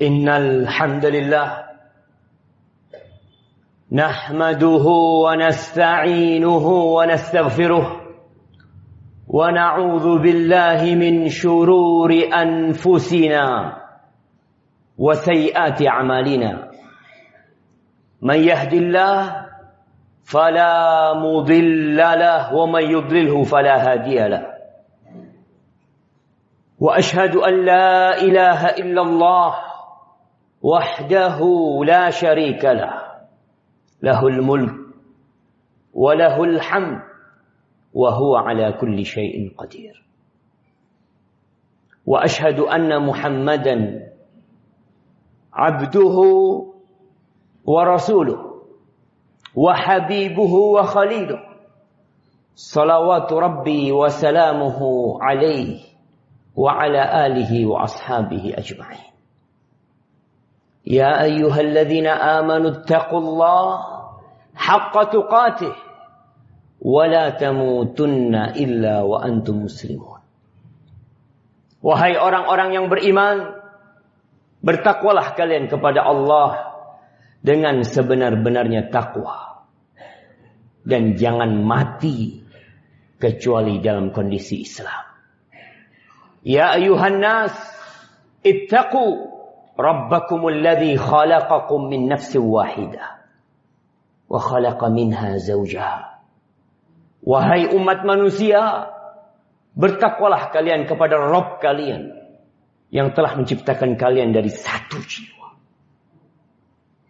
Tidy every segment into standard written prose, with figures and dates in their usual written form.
Innal hamdalillah nahmaduhu wa nasta'inuhu wa nastaghfiruh wa na'udzu billahi min shururi anfusina wa sayyiati a'malina. Man yahdihillahu fala mudilla lahu wa man yudlilhu fala hadiya lahu. Wa ashhadu an la ilaha illallah wahdahu la syarika lah. Lahul mulk wa lahul hamd wa huwa ala kulli syai'in qadir. Wa ashhadu anna Muhammadan abduhu wa rasuluhu wa habibuhu wa khaliluhu. Salawatu rabbi wa salamuhu alaihi wa ala alihi wa ashabihi ajma'in. Ya ayyuhalladzina amanu ittaqullaha haqqa tuqatih wa la tamutunna illa wa antum muslimun. Wahai orang-orang yang beriman, bertakwalah kalian kepada Allah dengan sebenar-benarnya takwa, dan jangan mati kecuali dalam kondisi Islam. Ya ayyuhan nas ittaqu rabbakumul ladzi khalaqakum min nafsin wahidah wa khalaqa minha zawjaha. Wahai umat manusia, bertakwalah kalian kepada Rabb kalian yang telah menciptakan kalian dari satu jiwa.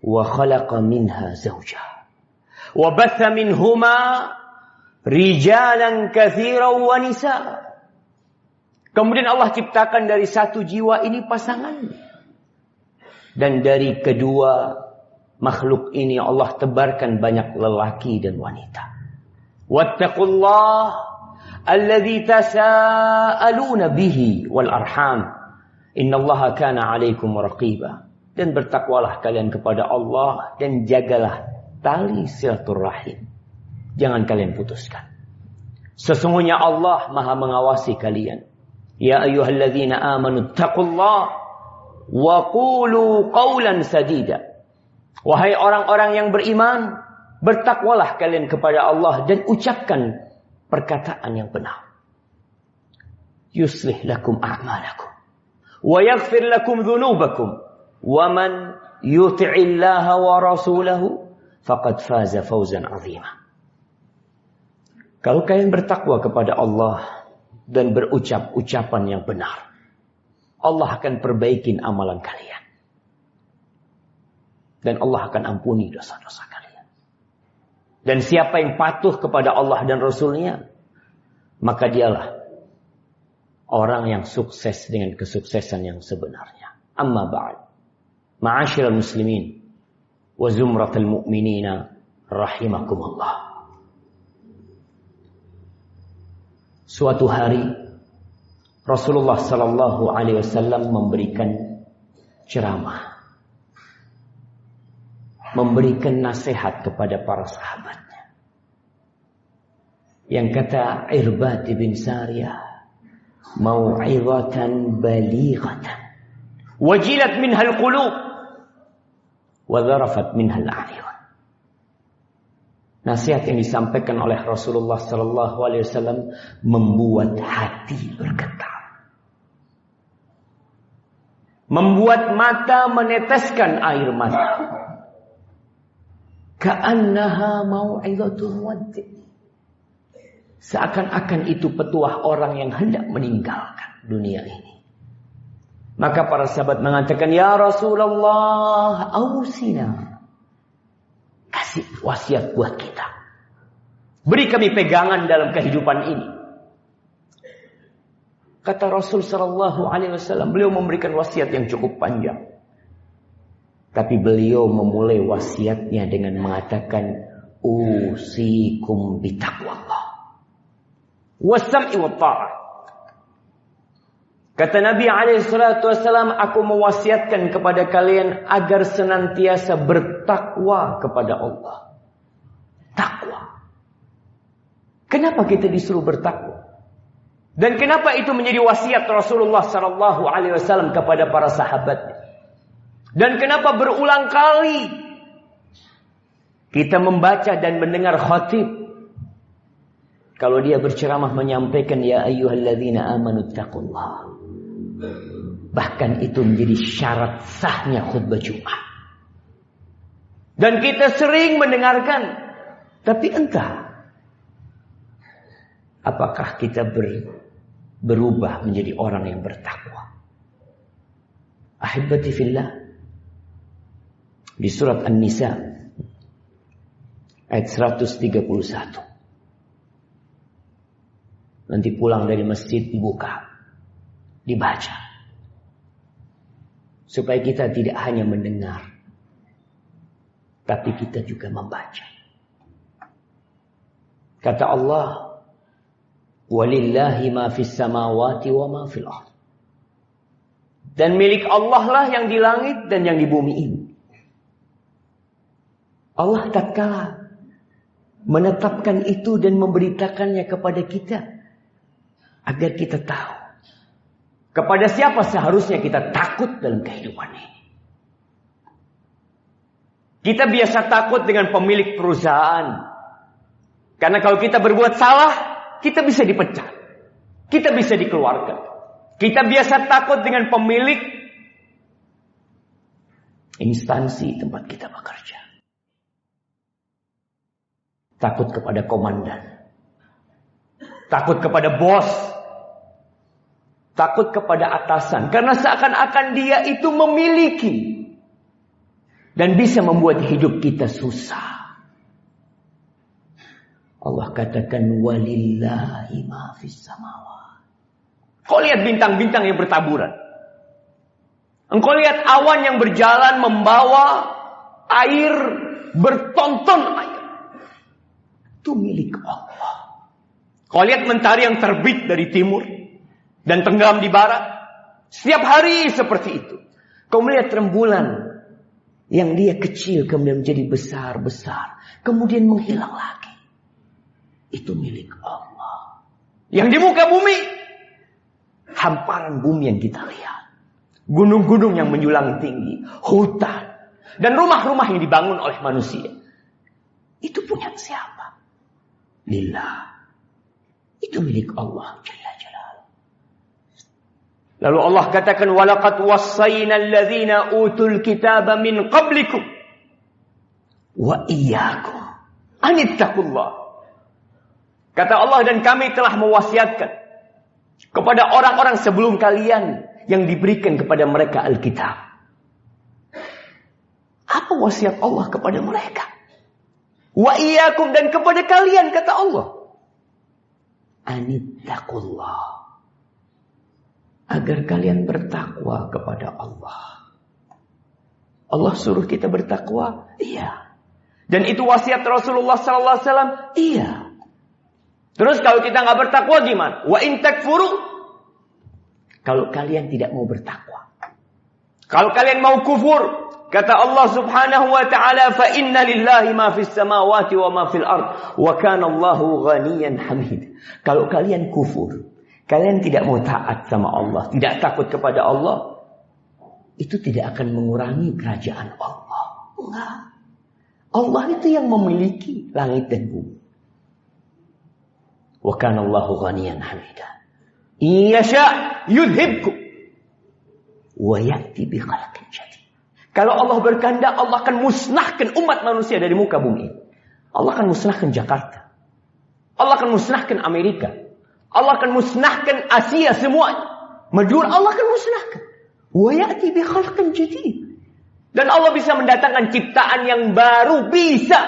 Wa khalaqa minha zawjaha wa batha minhuma rijalan katsiran wa nisaa. Kemudian Allah ciptakan dari satu jiwa ini pasangannya. Dan dari kedua makhluk ini Allah tebarkan banyak lelaki dan wanita. Wattaqullah alladzi tasaaluna bihi wal arham. Innallaha kana 'alaikum raqiba. Dan bertakwalah kalian kepada Allah dan jagalah tali silaturahim. Jangan kalian putuskan. Sesungguhnya Allah Maha mengawasi kalian. Ya ayyuhalladzina amanu taqullaha wa qulu qawlan sadida. Wahai orang-orang yang beriman, bertakwalah kalian kepada Allah dan ucapkan perkataan yang benar. Yuslih lakum a'malakum wa yaghfir lakum dhunubakum wa man yuti'illaha wa rasulahu faqad faza fawzan 'azima. Kalau kalian bertakwa kepada Allah dan berucap ucapan yang benar, Allah akan perbaikin amalan kalian. Dan Allah akan ampuni dosa-dosa kalian. Dan siapa yang patuh kepada Allah dan Rasulnya, maka dialah orang yang sukses dengan kesuksesan yang sebenarnya. Amma ba'd. Ma'asyiral muslimin wa zumratal mu'minina rahimakumullah. Suatu hari Rasulullah sallallahu alaihi wasallam memberikan ceramah, memberikan nasihat kepada para sahabatnya. Yang kata Irbad bin Sariyah, mau'izatan balighatan wajilat minhal qulub wa dharafat minhal a'yun. Nasihat yang disampaikan oleh Rasulullah sallallahu alaihi wasallam membuat hati bergetar, membuat mata meneteskan air mata. Ka'annaha mau'izatul waddi. Seakan-akan itu petuah orang yang hendak meninggalkan dunia ini. Maka para sahabat mengatakan, ya Rasulullah, ausina. Kasih wasiat buat kita. Beri kami pegangan dalam kehidupan ini. Kata Rasul sallallahu alaihi wasallam, beliau memberikan wasiat yang cukup panjang. Tapi beliau memulai wasiatnya dengan mengatakan, usikum bitaqwallah wasam'i wa ta'ah. Kata Nabi SAW, aku mewasiatkan kepada kalian agar senantiasa bertakwa kepada Allah. Takwa. Kenapa kita disuruh bertakwa? Dan kenapa itu menjadi wasiat Rasulullah SAW kepada para sahabatnya? Dan kenapa berulang kali kita membaca dan mendengar khatib kalau dia berceramah menyampaikan ya ayyuhalladzina amanu taqullah. Bahkan itu menjadi syarat sahnya khutbah Jumat. Dan kita sering mendengarkan, tapi entah apakah kita berubah menjadi orang yang bertakwa. Ahibati fillah, di surat An-Nisa ayat 131. Nanti pulang dari masjid dibuka, dibaca. Supaya kita tidak hanya mendengar, tapi kita juga membaca. Kata Allah, walillahi ma fis samawati wa ma fil ardh. Dan milik Allah lah yang di langit dan yang di bumi ini. Allah tatkala menetapkan itu dan memberitakannya kepada kita agar kita tahu kepada siapa seharusnya kita takut dalam kehidupan ini. Kita biasa takut dengan pemilik perusahaan. Karena kalau kita berbuat salah, kita bisa dipecat. Kita bisa dikeluarkan. Kita biasa takut dengan pemilik instansi tempat kita bekerja. Takut kepada komandan. Takut kepada bos. Takut kepada atasan. Karena seakan-akan dia itu memiliki. Dan bisa membuat hidup kita susah. Allah katakan walillahi ma fis samawati. Kau lihat bintang-bintang yang bertaburan. Engkau lihat awan yang berjalan membawa air, bertonton air. Itu milik Allah. Kau lihat mentari yang terbit dari timur dan tenggelam di barat. Setiap hari seperti itu. Kau melihat rembulan yang dia kecil kemudian menjadi besar-besar. Kemudian menghilang lagi. Itu milik Allah. Yang di muka bumi, hamparan bumi yang kita lihat. Gunung-gunung yang menjulang tinggi. Hutan. Dan rumah-rumah yang dibangun oleh manusia. Itu punya siapa? Lillah. Itu milik Allah Jalla Jalaluhu. Lalu Allah katakan walaqad wassayna alladzina utul kitaba min qablikum wa iyyakum anittaqullah. Kata Allah, dan kami telah mewasiatkan kepada orang-orang sebelum kalian yang diberikan kepada mereka Alkitab. Apa wasiat Allah kepada mereka? Wa iyyakum, dan kepada kalian kata Allah. Anittaqullah. Agar kalian bertakwa kepada Allah. Allah suruh kita bertakwa? Iya. Dan itu wasiat Rasulullah sallallahu alaihi wasallam? Iya. Terus kalau kita nggak bertakwa gimana? Wa in takfuru. Kalau kalian tidak mau bertakwa. Kalau kalian mau kufur. Kata Allah subhanahu wa ta'ala. Fa inna lillahi ma fis samawati wa ma fil ard. Wa kana Allahu ghaniyan hamid. Kalau kalian kufur. Kalian tidak mau taat sama Allah. Tidak takut kepada Allah. Itu tidak akan mengurangi kerajaan Allah. Enggak. Allah itu yang memiliki langit dan bumi. Wa kana Allahu ghaniyan hamida. Iyasha yudhibkum wa ya'ti bi khalqin jadid. Kalau Allah berkehendak, Allah akan musnahkan umat manusia dari muka bumi. Allah akan musnahkan Jakarta. Allah akan musnahkan Amerika. Allah akan musnahkan Asia semuanya. Madura Allah akan musnahkan. Wa ya'ti bi khalqin jadid. Dan Allah bisa mendatangkan ciptaan yang baru, bisa.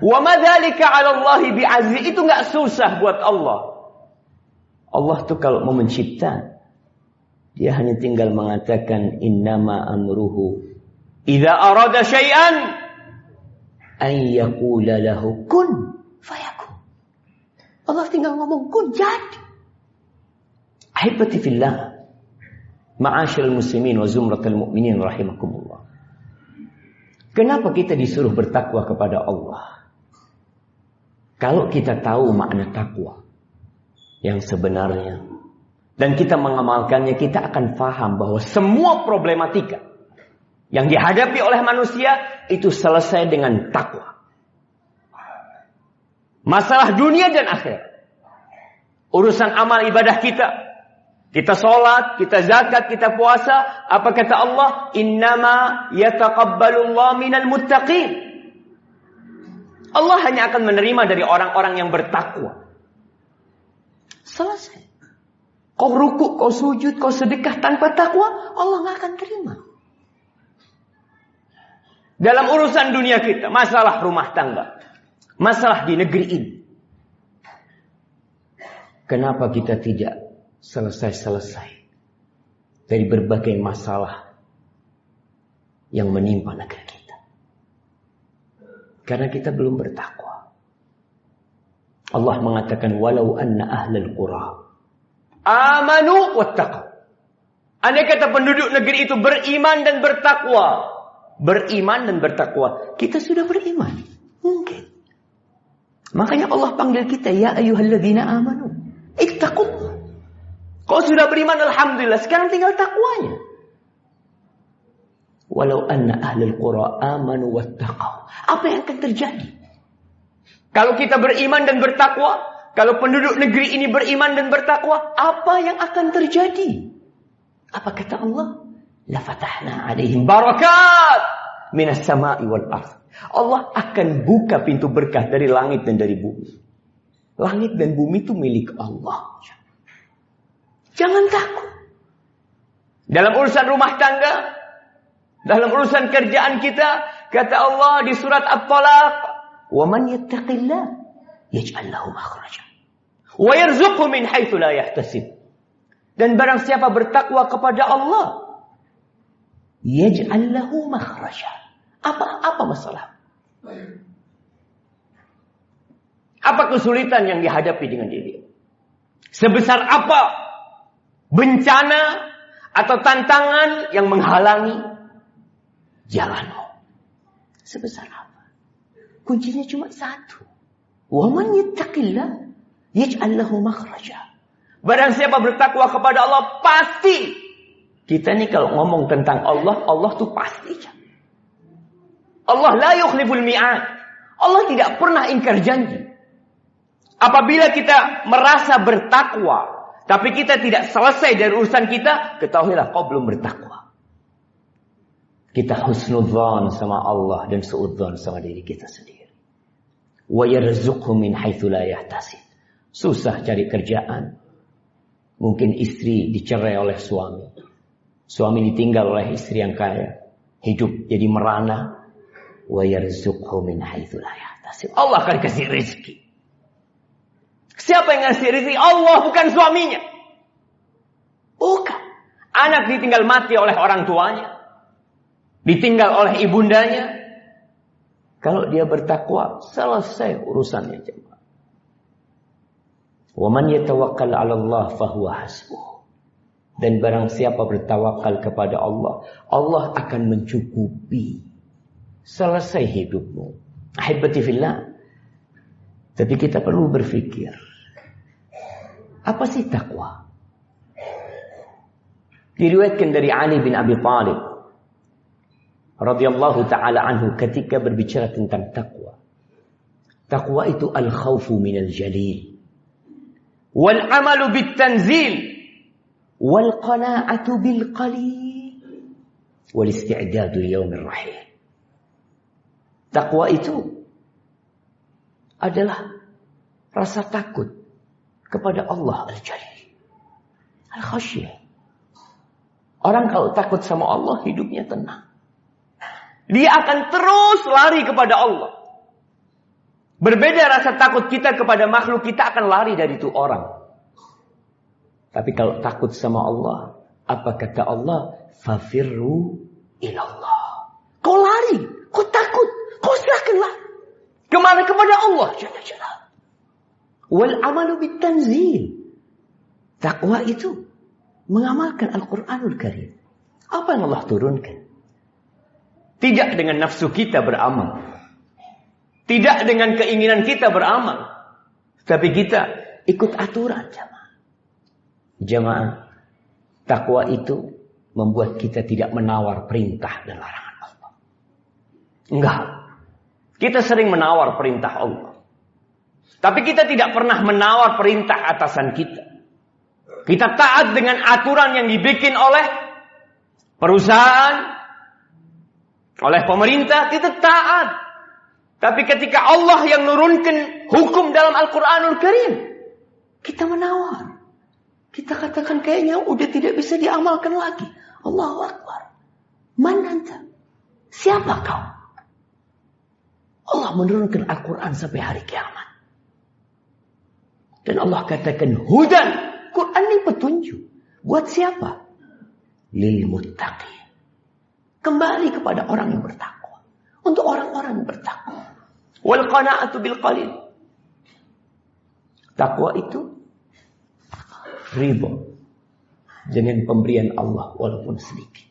Wa madzalika 'ala Allahi bi'aziz. Itu enggak susah buat Allah. Allah tuh kalau mau mencipta, dia hanya tinggal mengatakan innama amruhu idza arada syai'an an yaqula lahu kun fayakun. Allah tinggal ngomong kun jadi. Ahibati fillah, ma'asyiral muslimin wa zumratal mu'minin rahimakumullah. Kenapa kita disuruh bertakwa kepada Allah? Kalau kita tahu makna takwa yang sebenarnya dan kita mengamalkannya, kita akan paham bahwa semua problematika yang dihadapi oleh manusia itu selesai dengan takwa. Masalah dunia dan akhirat. Urusan amal ibadah kita. Kita sholat, kita zakat, kita puasa. Apa kata Allah? Innama yataqabbalullahu minal muttaqin. Allah hanya akan menerima dari orang-orang yang bertakwa. Selesai. Kau rukuk, kau sujud, kau sedekah tanpa takwa, Allah nggak akan terima. Dalam urusan dunia kita, masalah rumah tangga, masalah di negeri ini, kenapa kita tidak selesai-selesai dari berbagai masalah yang menimpa negeri kita? Karena kita belum bertakwa. Allah mengatakan, walau anna ahlal qura amanu wattaqaw. Andai kata penduduk negeri itu beriman dan bertakwa. Beriman dan bertakwa. Kita sudah beriman. Mungkin. Makanya Allah panggil kita, ya ayyuhalladzina amanu ittaqullah. Kau sudah beriman, alhamdulillah. Sekarang tinggal takwanya. Walau anna ahlul qura amanu wattaqaw. Apa yang akan terjadi? Kalau kita beriman dan bertakwa, kalau penduduk negeri ini beriman dan bertakwa, apa yang akan terjadi? Apa kata Allah? La fatahna alaihim barakat minas sama'i wal ardh. Allah akan buka pintu berkah dari langit dan dari bumi. Langit dan bumi itu milik Allah. Jangan takut. Dalam urusan rumah tangga, dalam urusan kerjaan kita, kata Allah di surat At-Talaq, "Wa man yattaqillah yaj'al lahu makhraja wa yarzuqhu min haitsu la yahtasib." Dan barang siapa bertakwa kepada Allah, yaj'al lahu makhraja. Apa masalah? Apa kesulitan yang dihadapi dengan diri? Sebesar apa bencana atau tantangan yang menghalangi jalanmu? Sebesar apa? Kuncinya cuma satu. Wa man yattaqillah yaj'al lahu makhraja. Barang siapa bertakwa kepada Allah, pasti. Kita nih kalau ngomong tentang Allah, Allah tuh pasti. Allah la yukhliful mi'ad. Allah tidak pernah ingkar janji. Apabila kita merasa bertakwa, tapi kita tidak selesai dari urusan kita, ketahuilah kau belum bertakwa. Kita husnudzan sama Allah dan suudzan sama diri kita sendiri. Wa yarzuqhu min haitsu la yahtasib. Susah cari kerjaan. Mungkin istri dicerai oleh suami. Suami ditinggal oleh istri yang kaya. Hidup jadi merana. Wa yarzuqhu min haitsu la yahtasib. Allah akan kasih rezeki. Siapa yang ngasih rezeki? Allah, bukan suaminya. Bukan. Anak ditinggal mati oleh orang tuanya. Ditinggal oleh ibundanya. Kalau dia bertakwa, selesai urusannya. Wa man yatawakkal 'ala Allah fahuwa hasbuh. Dan barang siapa bertawakal kepada Allah, Allah akan mencukupi. Selesai hidupmu. Ahibati fillah. Tapi kita perlu berpikir, apa sih takwa? Diriwayatkan dari Ali bin Abi Thalib radhiyallahu taala anhu ketika berbicara tentang takwa. Takwa itu al-khawfu minal jalil, wal amalu bit tanzil, wal qana'atu bil qalil, wal isti'dadu li yaumir rahil. Takwa itu adalah rasa takut kepada Allah Al-Jalil, Al-Khasyiyah. Orang kalau takut sama Allah, hidupnya tenang. Dia akan terus lari kepada Allah. Berbeda rasa takut kita kepada makhluk, kita akan lari dari itu orang. Tapi kalau takut sama Allah, apa kata Allah? Fafirru ilallah. Kau lari, kau takut, kau serahkanlah. Kemana? Kepada Allah Jalla Jalla. Wal amalu bit tanzil. Takwa itu mengamalkan Al-Quranul Karim. Apa yang Allah turunkan? Tidak dengan nafsu kita beramal. Tidak dengan keinginan kita beramal. Tapi kita ikut aturan jamaah. Jamaah, takwa itu membuat kita tidak menawar perintah dan larangan Allah. Enggak. Kita sering menawar perintah Allah. Tapi kita tidak pernah menawar perintah atasan kita. Kita taat dengan aturan yang dibikin oleh perusahaan, oleh pemerintah, kita taat. Tapi ketika Allah yang nurunkan hukum dalam Al-Quranul Karim, kita menawar. Kita katakan kayaknya udah tidak bisa diamalkan lagi. Allahu Akbar. Man anta? Siapa kau? Allah menurunkan Al-Quran sampai hari kiamat. Dan Allah katakan hudan. Quran ini petunjuk. Buat siapa? Lil muttaqin. Kembali kepada orang yang bertakwa. Untuk orang-orang yang bertakwa. Wal qana'atu bil qalil. Takwa itu ridha dengan pemberian Allah walaupun sedikit.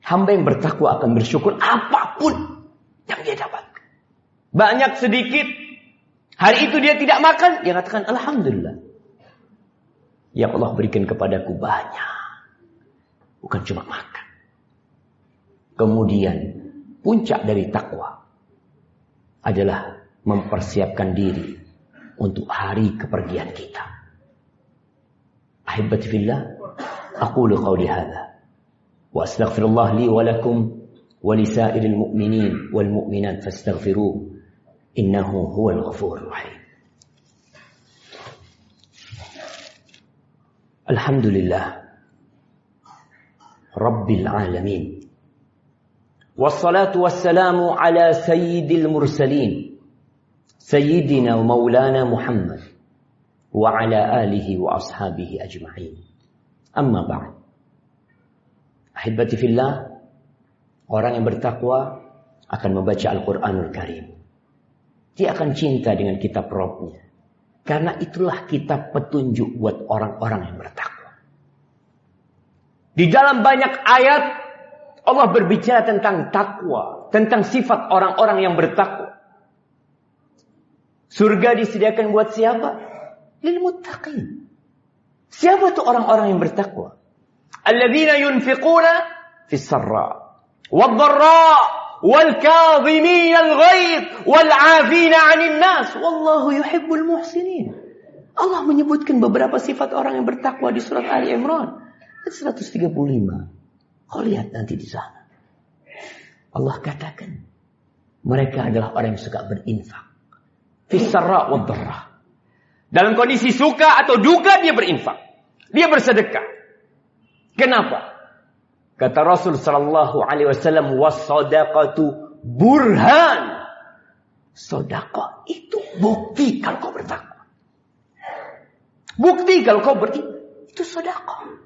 Hamba yang bertakwa akan bersyukur apapun yang dia dapatkan. Banyak sedikit. Hari itu dia tidak makan, dia katakan alhamdulillah. Yang Allah berikan kepadaku banyak. Bukan cuma makan. Kemudian puncak dari takwa adalah mempersiapkan diri untuk hari kepergian kita. Ahibbati fillah, aqulu qawli hadha wa astaghfirullah li wa lakum wa li sa'iril mu'minin wal mu'minat fastaghfiruh innahu huwal ghafurur rahim. Alhamdulillah Rabbil alamin. Wassalatu wassalamu ala sayyidil mursalin sayyidina wa maulana Muhammad wa ala alihi wa ashabihi ajma'in. Amma ba'd. Ahibbati fillah, orang yang bertakwa akan membaca Al-Quranul Karim. Dia akan cinta dengan kitab Rabbnya. Karena itulah kitab petunjuk buat orang-orang yang bertakwa. Di dalam banyak ayat Allah berbicara tentang takwa, tentang sifat orang-orang yang bertakwa. Surga disediakan buat siapa? Lil muttaqin. Siapa tuh orang-orang yang bertakwa? Alladzina yunfiquna fis sarra wad dharra wal kadhimin al ghaidh wal 'afina 'anil nas wallahu yuhibbul muhsinin. Allah menyebutkan beberapa sifat orang yang bertakwa di surat Ali Imran 135. Kau lihat nanti di sana. Allah katakan mereka adalah orang yang suka berinfak. Fis sarra wad dharra. Dalam kondisi suka atau duka dia berinfak. Dia bersedekah. Kenapa? Kata Rasul sallallahu alaihi wasallam, was-shadaqatu burhan. Sedekah itu bukti kalau kau bertakwa. Bukti kalau kau beriman. Itu sedekah.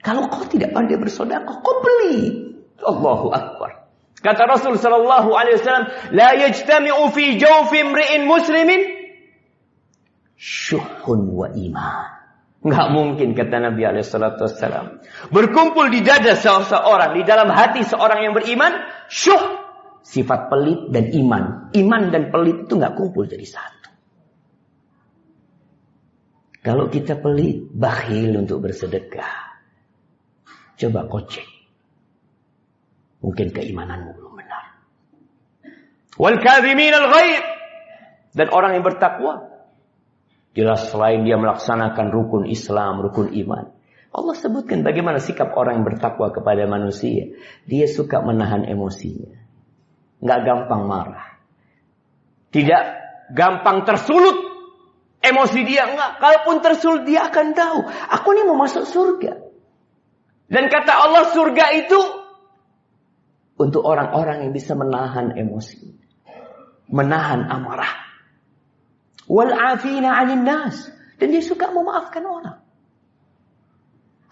Kalau kau tidak pandai bersedekah, kau beli. Allahu Akbar. Kata Rasul sallallahu alaihi wasallam, la yajtami'u fi jawfi imri'in muslimin syuhun wa iman. Enggak mungkin, kata Nabi alaihi salatu wasallam, berkumpul di dada seseorang, di dalam hati seorang yang beriman, syuh, sifat pelit dan iman. Iman dan pelit itu enggak kumpul jadi satu. Kalau kita pelit, bakhil untuk bersedekah, coba kau cek. Mungkin keimananmu belum benar. Wal kadhimin al ghaidh, dan orang yang bertakwa, jelas selain dia melaksanakan rukun Islam, rukun iman, Allah sebutkan bagaimana sikap orang yang bertakwa kepada manusia. Dia suka menahan emosinya. Nggak gampang marah. Tidak gampang tersulut emosi dia. Enggak. Kalaupun tersulut dia akan tahu, aku ini mau masuk surga. Dan kata Allah, surga itu untuk orang-orang yang bisa menahan emosi. Menahan amarah. Wal 'afina 'anil nas, dan dia suka memaafkan orang.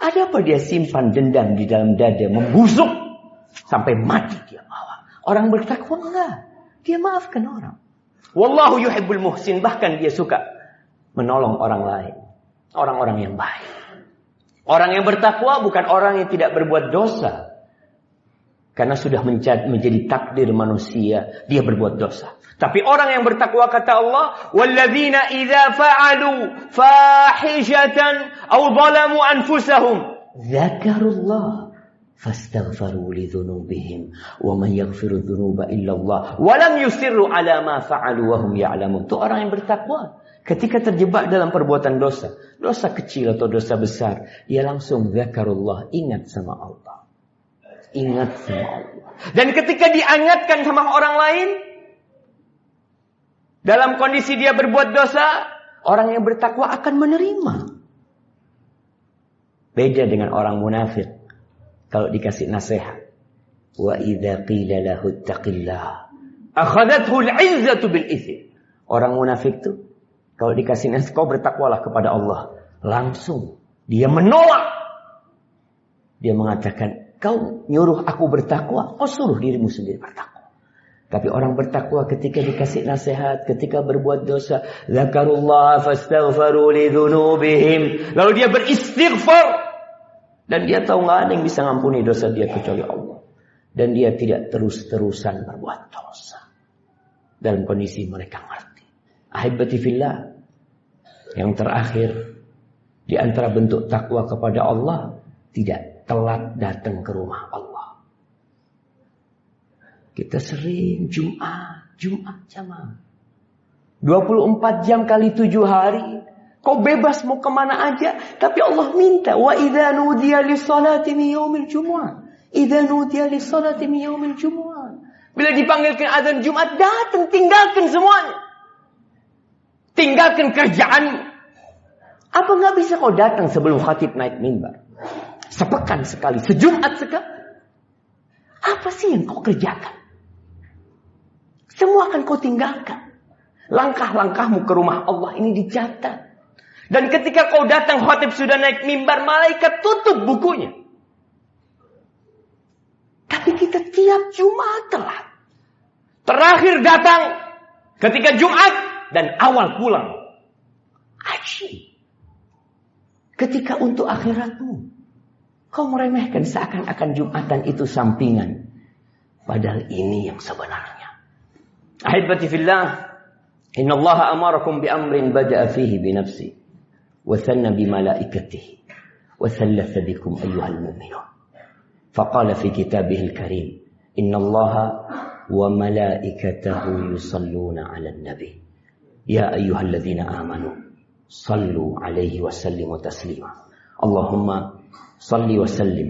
Ada apa dia simpan dendam di dalam dada, membusuk sampai mati dia bawa? Orang bertakwa enggak, dia maafkan orang. Wallahu yuhibbul muhsin, bahkan dia suka menolong orang lain, orang-orang yang baik. Orang yang bertakwa bukan orang yang tidak berbuat dosa. Karena sudah menjadi takdir manusia, dia berbuat dosa. Tapi orang yang bertakwa, kata Allah, walladzina idza fa'alu fahishatan aw zalamu anfusahum dzakarullah fastaghfaru li dzunubihim wa man yaghfiru dzunuba illa Allah wa lam yusirru ala ma fa'alu wa hum ya'lamun. Itu orang yang bertakwa. Ketika terjebak dalam perbuatan dosa, dosa kecil atau dosa besar, dia langsung dzakarullah, ingat sama Allah. Ingat sama Allah. Dan ketika diingatkan sama orang lain, dalam kondisi dia berbuat dosa, orang yang bertakwa akan menerima. Beda dengan orang munafik. Kalau dikasih nasihat, wa idza qila lahu ittaqillah akhadathu al-'izzatu bil itsm. Orang munafik itu kalau dikasih nasihat, kau bertakwalah kepada Allah, langsung dia menolak. Dia mengatakan, kau nyuruh aku bertakwa, kau suruh dirimu sendiri bertakwa. Tapi orang bertakwa ketika dikasih nasihat, ketika berbuat dosa, zakarullah fastaghfaru li dzunubihim, lalu dia beristighfar. Dan dia tahu nggak ada yang bisa ngampuni dosa dia kecuali Allah. Dan dia tidak terus-terusan berbuat dosa. Dalam kondisi mereka ngerti. Ahibati fillah. Yang terakhir, di antara bentuk takwa kepada Allah, tidak telat datang ke rumah Allah. Kita sering Jumat jamaah. 24 jam kali 7 hari. Kau bebas mau kemana aja. Tapi Allah minta. Wa idza nudiya lis-salati min yaumil jumu'ah. Idza nudiya lis-salati min yaumil jumu'ah. Bila dipanggilkan azan Jumat, datang, tinggalkan semuanya. Tinggalkan kerjaanmu. Apa nggak bisa kau datang sebelum khatib naik mimbar? Sepekan sekali, sejumat sekali. Apa sih yang kau kerjakan? Semua akan kau tinggalkan. Langkah-langkahmu ke rumah Allah ini dicatat. Dan ketika kau datang, khatib sudah naik mimbar, malaikat tutup bukunya. Tapi kita tiap Jumat telat. Terakhir datang ketika Jumat dan awal pulang. Asyik. Ketika untuk akhiratmu, kau meremehkan seakan-akan Jumatan itu sampingan. Padahal ini yang sebenarnya. Ahibati fillah, inna Allah amarakum bi amrin bada'a fihi bi nafsi. وثنى بملائكته وثلث بكم أيها المؤمنون فقال في كتابه الكريم إن الله وملائكته يصلون على النبي يا أيها الذين آمنوا صلوا عليه وسلموا تسليما اللهم صل وسلم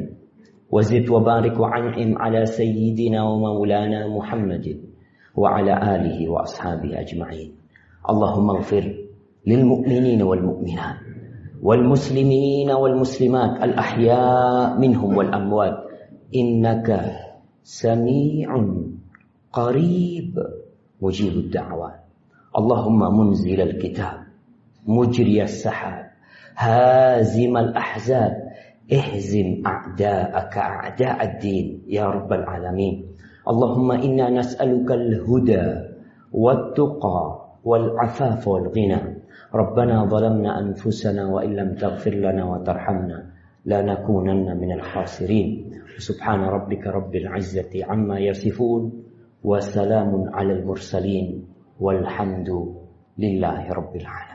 وزد وبارك وعنعم على سيدنا ومولانا محمد وعلى آله وأصحابه أجمعين اللهم اغفر للمؤمنين والمؤمنات والمسلمين والمسلمات الأحياء منهم والأموات إنك سميع قريب مجيب الدعوات اللهم منزل الكتاب مجري السحاب هازم الأحزاب اهزم أعداءك أعداء الدين يا رب العالمين اللهم إنا نسألك الهدى والتقى والعفاف والغنى ربنا ظلمنا أنفسنا وإن لم تغفر لنا وترحمنا لنكونن من الخاسرين سبحان ربك رب العزة عما يصفون وسلام على المرسلين والحمد لله رب العالمين.